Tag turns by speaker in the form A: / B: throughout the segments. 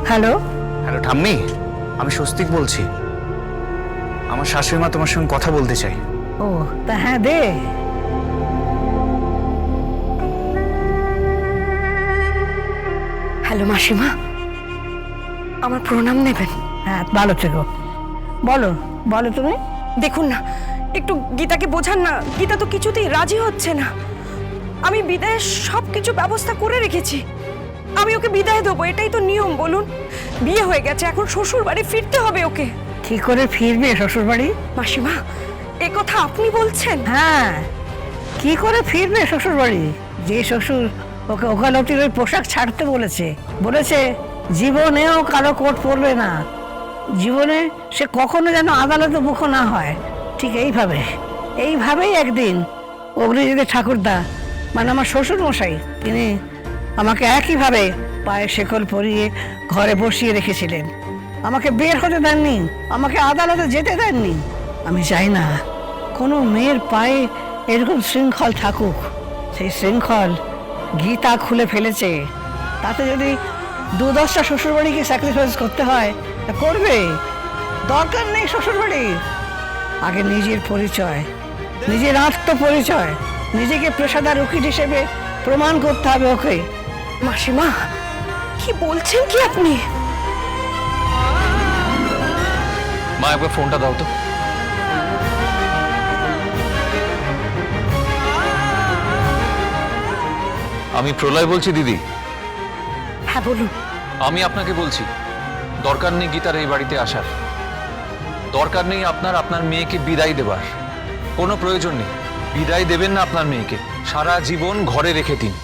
A: Hello
B: hello ঠাম্মি, আমি স্বস্তিক বলছি। আমার শাশুড়ি মা তোমার সঙ্গে কথা বলতে চাই।
A: ও তা হ্যাঁ দে।
C: হ্যালো মাসিমা, আমার প্রণাম নেবেন।
A: হ্যাঁ ভালো থেকো। বলো বলো তুমি।
C: দেখুন না, একটু গীতাকে বোঝান না, গীতা তো কিছুতেই রাজি হচ্ছে না। আমি বিদায়ের সব কিছু ব্যবস্থা করে রেখেছি, আমি ওকে বিদায় দেবো, এটাই তো নিয়ম বলুন। বিয়ে হয়ে গেছে, এখন শ্বশুর বাড়ি ফিরতে হবে ওকে।
A: কি করে ফিরবে শ্বশুর বাড়ি?
C: মাসিমা, এ কথা আপনি বলছেন?
A: হ্যাঁ, কি করে ফিরবে শ্বশুর বাড়ি? যে শ্বশুর ওকে ওকালতির ওই পোশাক ছাড়তে বলেছে, বলেছে জীবনেও কারো কোট পরবে না, জীবনে সে কখনো যেন আদালতে মুখ না হয়, ঠিক এইভাবেই একদিন অগ্নিজিৎ ঠাকুরদা মানে আমার শ্বশুর মশাই, তিনি আমাকে একইভাবে পায়ে শেকল পরিয়ে ঘরে বসিয়ে রেখেছিলেন। আমাকে বের হতে দেননি, আমাকে আদালতে যেতে দেননি। আমি চাই না কোনো মেয়ের পায়ে এরকম শৃঙ্খল থাকুক। সেই শৃঙ্খল গীতা খুলে ফেলেছে। তাতে যদি 2-10টা শ্বশুরবাড়িকে স্যাক্রিফাইস করতে হয় তা করবে, দরকার নেই শ্বশুরবাড়ির। আগে নিজের পরিচয়, নিজের আত্মপরিচয়, নিজেকে পেশাদার উকিল হিসেবে প্রমাণ করতে হবে ওকে।
C: মাসিমা, কি বলছেন কি আপনি?
D: মা একবার ফোনটা দাও তো। আমি প্রলয় বলছি দিদি।
C: হ্যাঁ বলুন।
D: আমি আপনাকে বলছি, দরকার নেই গীতার এই বাড়িতে আসার, দরকার নেই আপনার মেয়েকে বিদায় দেবার, কোনো প্রয়োজন নেই। বিদায় দেবেন না আপনার মেয়েকে, সারা জীবন ঘরে রেখে দিন।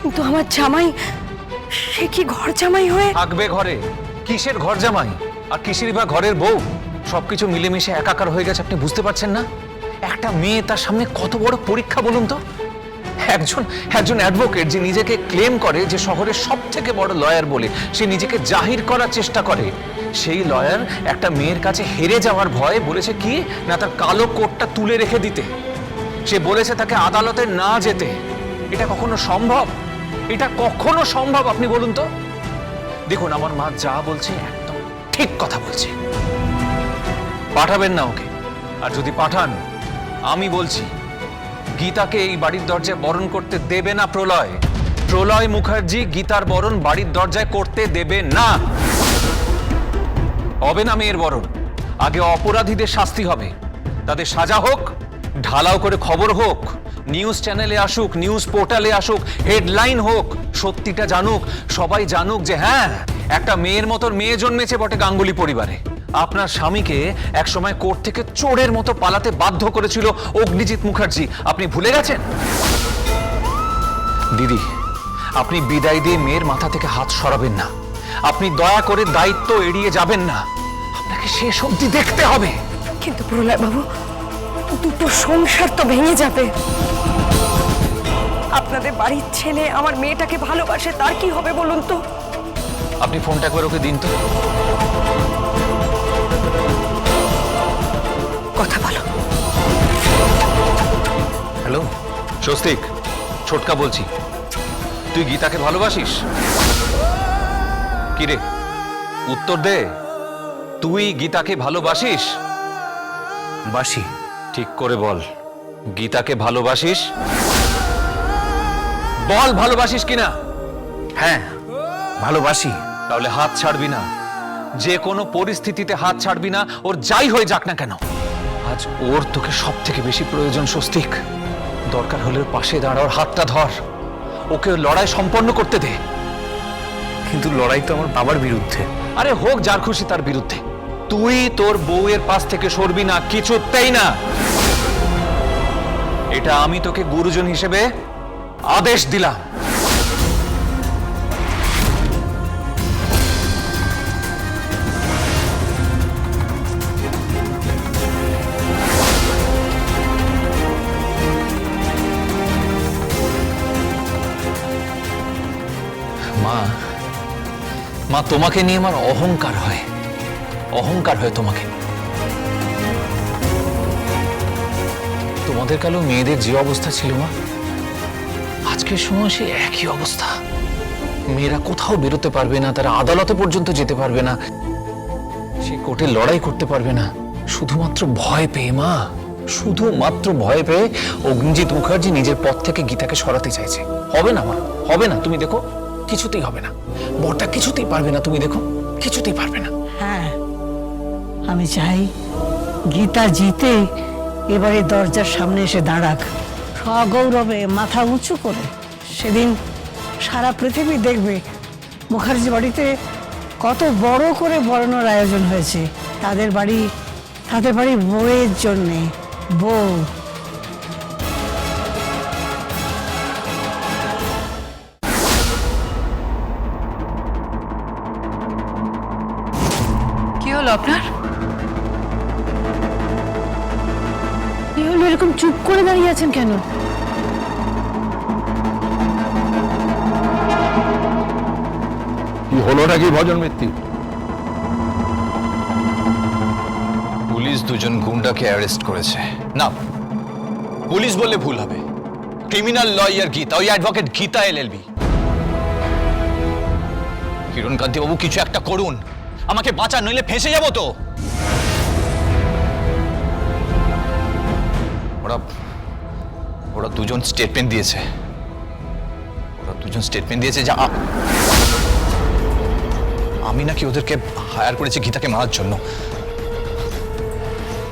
C: কিন্তু আমার জামাই, সে কি ঘর জামাই হয়ে
D: থাকবে ঘরে? কিসের ঘর জামাই আর কিসেরই বা ঘরের বউ? সবকিছু মিলেমিশে একাকার হয়ে গেছে, আপনি বুঝতে পারছেন না? একটা মেয়ে, তার সামনে কত বড় পরীক্ষা বলুন তো। একজন অ্যাডভোকেট যে নিজেকে ক্লেম করে যে শহরের সব থেকে বড় লয়ার বলে, সে নিজেকে জাহির করার চেষ্টা করে, সেই লয়ার একটা মেয়ের কাছে হেরে যাওয়ার ভয়ে বলেছে কি না, তার কালো কোটটা তুলে রেখে দিতে। সে বলেছে তাকে আদালতে না যেতে। এটা কখনো সম্ভব? এটা কখনো সম্ভব আপনি বলুন তো? দেখুন, আমার মা যা বলছে একদম ঠিক কথা বলছে। পাঠাবেন না ওকে, আর যদি পাঠান, আমি বলছি গীতাকে এই বাড়ির দরজায় বরণ করতে দেবে না প্রলয় মুখার্জি গীতার বরণ বাড়ির দরজায় করতে দেবে না। হবে না মেয়ের বরণ। আগে অপরাধীদের শাস্তি হবে, তাদের সাজা হোক, ঢালাও করে খবর হোক, নিউজ চ্যানেলে আসুক, নিউজ পোর্টালে আসুক, হেডলাইন হোক, সত্যিটা জানুক, সবাই জানুক যে হ্যাঁ, একটা মেয়ের মতন মেয়ে জন্মেছে বটে গাঙ্গুলি পরিবারে। আপনার স্বামীকে একসময় কোর্ট থেকে চোরের মতো পালাতে বাধ্য করেছিল অগ্নিজিৎ মুখার্জি, আপনি ভুলে গেছেন? দিদি, আপনি বিদায় দিয়ে মেয়ের মাথা থেকে হাত সরাবেন না। আপনি দয়া করে দায়িত্ব এড়িয়ে যাবেন না, আপনাকে শেষ অবধি দেখতে হবে।
C: কিন্তু প্রলয় বাবু, দুটো সংসার তো ভেঙে যাবে। আপনাদের বাড়ির ছেলে আমার মেয়েটাকে ভালোবাসে, তার কি হবে বলুন তো?
D: আপনি ফোনটা একবার ওকে দিন তো।
C: কথা বলো।
B: হ্যালো
D: স্বস্তিক, ছোটকা বলছি। তুই গীতাকে ভালোবাসিস? কিরে, উত্তর দে। তুই গীতাকে ভালোবাসিস?
B: বাসি।
D: ঠিক করে বল, গীতাকে ভালোবাসিস? বল, ভালোবাসিস কিনা?
B: হ্যাঁ ভালোবাসি।
D: তাহলে হাত ছাড়বি না, যে কোনো পরিস্থিতিতে হাত ছাড়বি না, ওর যাই হয়ে যাক না কেন। আজ ওর তোকে সব থেকে বেশি প্রয়োজন স্বস্তিক। দরকার হলে ওর পাশে দাঁড়াও, হাতটা ধর, ওকে লড়াই সম্পন্ন করতে দে।
B: কিন্তু লড়াই তো আমার বাবার বিরুদ্ধে।
D: আরে হোক যার খুশি তার বিরুদ্ধে, তুই তোর বউয়ের পাশ থেকে সরবি না, কিছুতেই না। এটা আমি তোকে গুরুজন হিসেবে আদেশ দিলাম। মা, তোমাকে নিয়ে আমার অহংকার হয়, তোমাকে। তোমাদের কালো মেয়েদের যে অবস্থা ছিল মা, আজকের সময় সে একই অবস্থা। মেয়েরা কোথাও বেরোতে পারবে না, তারা আদালতে পর্যন্ত যেতে পারবে না, সে কোর্টে লড়াই করতে পারবে না, শুধুমাত্র ভয় পেয়ে। মা, শুধুমাত্র ভয় পেয়ে অগ্নিজিৎ মুখার্জি নিজের পথ থেকে গীতাকে সরাতে চাইছে। হবে না মা, হবে না, তুমি দেখো, কিছুতেই হবে না। বরটা কিছুতেই পারবে না, তুমি দেখো, কিছুতেই পারবে না।
A: হ্যাঁ, আমি চাই গীতা জিতে এবারে দরজার সামনে এসে দাঁড়াক, সগৌরবে মাথা উঁচু করে। সেদিন সারা পৃথিবী দেখবে মুখার্জি বাড়িতে কত বড় করে বরণের আয়োজন হয়েছে। তাদের বাড়ি বউয়ের জন্যে। বউ
E: কি হলো আপনার? কি হলো, এরকম চুপ করে দাঁড়িয়ে আছেন কেন?
F: কি হলো নাকি ভজন মিত্তি?
G: পুলিশ দুজন গুন্ডাকে অ্যারেস্ট করেছে। না, পুলিশ বললে ভুল হবে, ক্রিমিনাল লয়ার গীতা, ওই অ্যাডভোকেট গীতা এলএলবি। কিরণকান্তি বাবু, কিছু একটা করুন, আমাকে বাঁচান, নইলে ফেঁসে যাবো তো। ওরা দুজন স্টেটমেন্ট দিয়েছে। যে আমি নাকি ওদেরকে হায়ার করেছি গীতাকে মারার জন্য।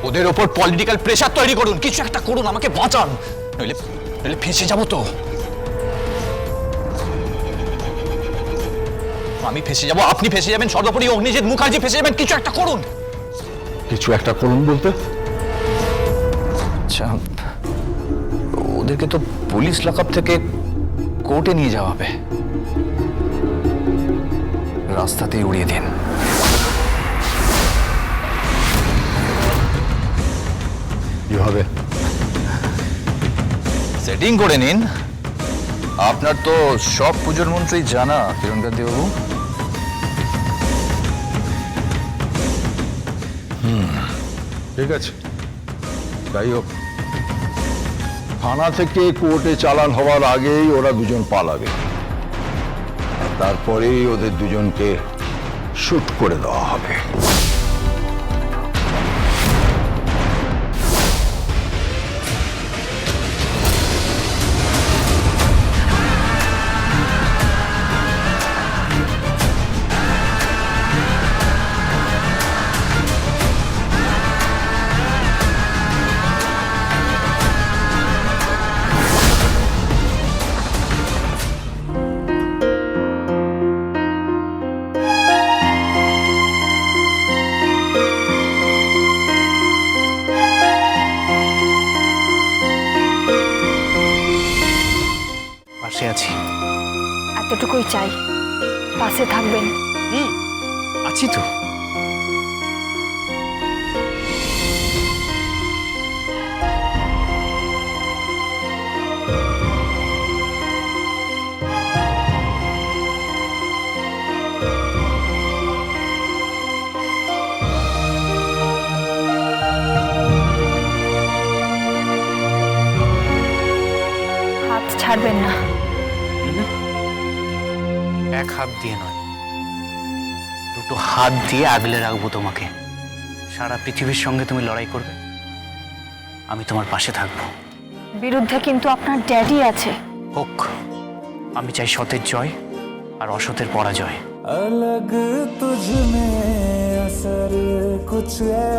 G: ওদের ওপর পলিটিক্যাল প্রেসার তৈরি করুন, কিছু একটা করুন, আমাকে বাঁচান, নইলে ফেঁসে যাবো তো। আমি ফেঁসে যাবো, আপনি ফেঁসে যাবেন, সর্বোপরি অগ্নিজিৎ মুখার্জি ফেঁসে যাবেন। কিছু একটা করুন।
F: কিছু একটা করুন বলতে?
G: আচ্ছা, ওদেরকে তো পুলিশ লকআপ থেকে কোর্টে নিয়ে যাওয়া হবে, রাস্তাতেই উড়িয়ে দিন।
F: কি হবে?
G: সেটিং করে নিন। আপনার তো সব পুজোর মন্ত্রই জানা, কিরণকান্তি বাবু।
F: ঠিক আছে, যাই হোক, থানা থেকে কোর্টে চালান হওয়ার আগেই ওরা দুজন পালাবে, আর তারপরেই ওদের দুজনকে শুট করে দেওয়া হবে।
B: পাশে আছি।
E: এতটুকুই চাই, পাশে থাকবেন।
B: আছি তো।
E: হাত ছাড়বেন না।
B: এক হাত দিয়ে নয়, দুটো হাত দিয়ে আগলে রাখবো তোমাকে। সারা পৃথিবীর সঙ্গে তুমি লড়াই করবে, আমি তোমার পাশে থাকবো।
E: বিরুদ্ধে কিন্তু আপনার ড্যাডি আছে।
B: হোক, আমি চাই সতের জয় আর অসতের পরাজয়।
H: अलग तुझ में असर कुछ है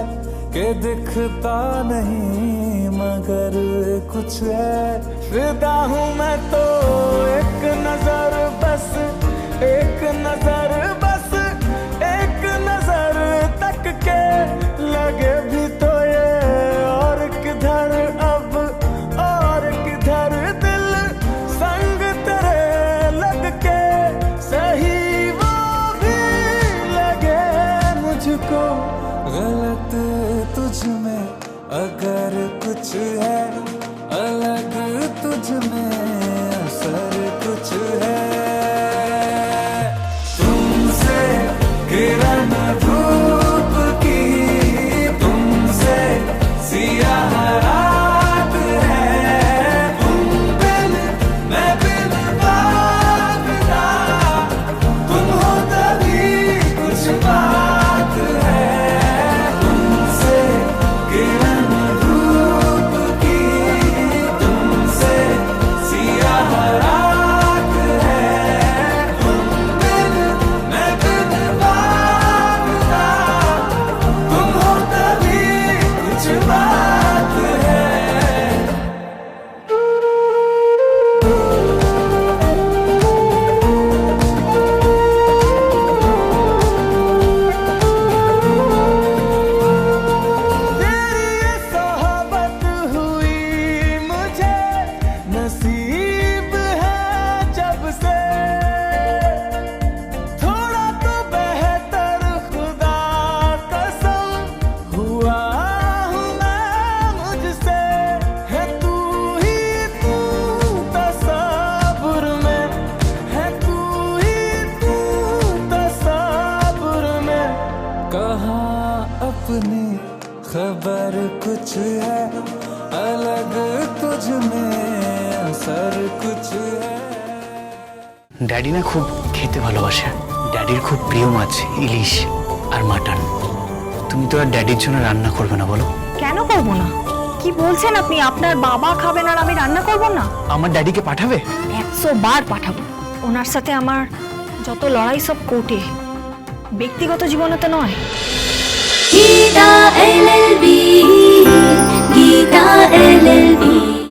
H: कि दिखता नहीं, मगर कुछ है फिदा हूँ मैं तो। एक नजर बस, एक नजर बस, एक नजर तक के लगे भी तो ये और किधर अब और किधर दिल संग तेरे लग के सही मुझको। गलत तुझ में अगर कुछ है, अलग तुझ में असर कुछ है। नसीब है जब से थोड़ा तो बेहतर खुदा कसम हुआ हूँ मैं मुझसे है तू ही तू तसव्वुर में है तू ही तू तसव्वुर में कहाँ अपनी खबर कुछ है अलग तुझ में असर कुछ है
B: ড্যাডি না খুব খেতে ভালোবাসে। ড্যাডির খুব প্রিয় মাছ ইলিশ আর মাটন। তুমি তো আর ড্যাডির জন্য রান্না করবে না বলো?
C: কেন করব না? কি বলছেন আপনি? আপনার বাবা খাবেন আর আমি রান্না করব না?
B: আমার ড্যাডিকে পাঠাবে?
C: 100 বার পাঠাবো। ওনার সাথে আমার যত লড়াই সব কোর্টে, ব্যক্তিগত জীবনে তো নয়।
E: Geeta LLB, Geeta LLB.